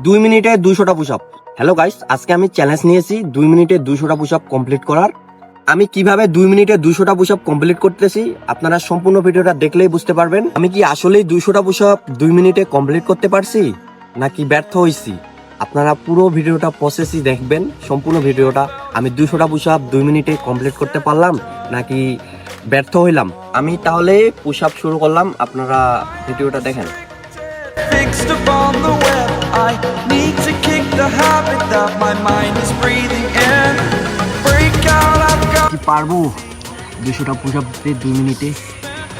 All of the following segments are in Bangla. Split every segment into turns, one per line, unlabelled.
2 মিনিটে 200টা পুশ আপ। হ্যালো গাইস, আজকে আমি চ্যালেঞ্জ নিয়েছি 2 মিনিটে 200টা পুশ আপ কমপ্লিট করার। আমি কিভাবে 2 মিনিটে 200টা পুশ আপ কমপ্লিট করতেছি আপনারা সম্পূর্ণ ভিডিওটা দেখলেই বুঝতে পারবেন। আমি কি আসলেই 200টা পুশ আপ 2 মিনিটে কমপ্লিট করতে পারছি নাকি ব্যর্থ হয়েছি। আপনারা পুরো ভিডিওটা প্রসেসই দেখবেন, সম্পূর্ণ ভিডিওটা। আমি 200টা পুশ আপ 2 মিনিটে কমপ্লিট করতে পারলাম নাকি ব্যর্থ হইলাম। আমি তাহলে পুশ আপ শুরু করলাম, আপনারা ভিডিওটা দেখেন।
Fixed upon the web, I need to kick the habit that my mind is breathing in. Break out, I've got
কি পারবো 200টা পুশ আপ দিতে 2 মিনিটে?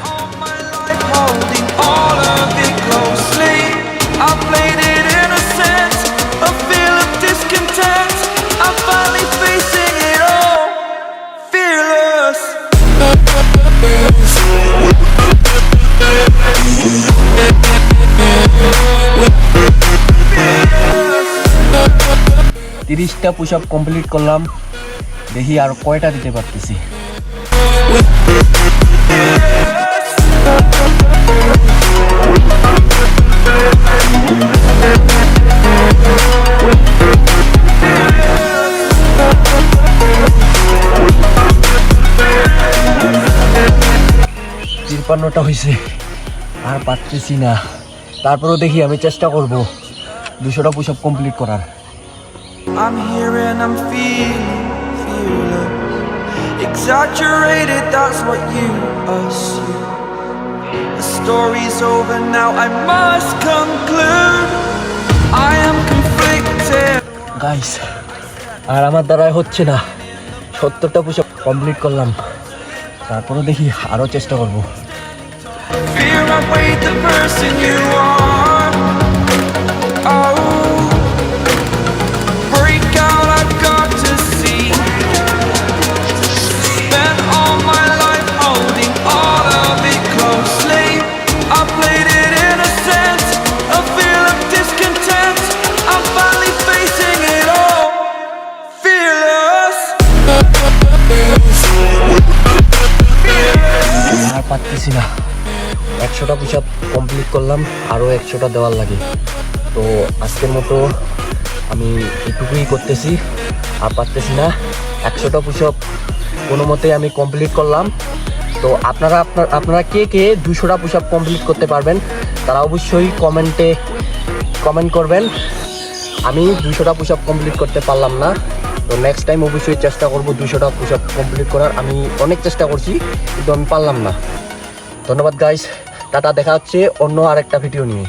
all my life holding all of it closely. I played it innocent, a feel of discontent. I'm finally facing it all, fearless.
30টা পুশ আপ কমপ্লিট করলাম, দেখি আর কয়টা দিতে পারতেছি। তিপ্পান্নটা হয়েছে, আর পারতেছি না। তারপরেও দেখি, আমি চেষ্টা করব 200টা পুশ আপ কমপ্লিট করার।
I'm here and I'm feeling fearless. Exaggerated, that's what you assume. The story's over now, I must conclude. I am conflicted.
Guys, আর আমার দ্বারাই হচ্ছে না। 70টা পুশ আপ কমপ্লিট করলাম, তারপরে দেখি আরো চেষ্টা করব।
Fear I weighed the person you are. Oh, break out, I've got to see. Spent all my life holding all of it closely. I played it innocent, a feel of discontent. I'm finally facing it all, fearless.
আর পারতেছি না। 100টা পুশ আপ কমপ্লিট করলাম, আরও 100টা দেওয়ার লাগে। তো আজকের মতো আমি এটুকুই করতেছি, আর পারতেছি না। 100টা পুশ আপ কোনো মতেই আমি কমপ্লিট করলাম। তো আপনারা কে কে 200টা পুশ আপ কমপ্লিট করতে পারবেন তারা অবশ্যই কমেন্ট করবেন। আমি 200টা পুশ আপ কমপ্লিট করতে পারলাম না, তো নেক্সট টাইম অবশ্যই চেষ্টা করব 200টা পুশ আপ কমপ্লিট করার। আমি অনেক চেষ্টা করছি কিন্তু আমি পারলাম না। ধন্যবাদ গাইস, টাটা, দেখা হচ্ছে অন্য আরেকটা ভিডিও নিয়ে।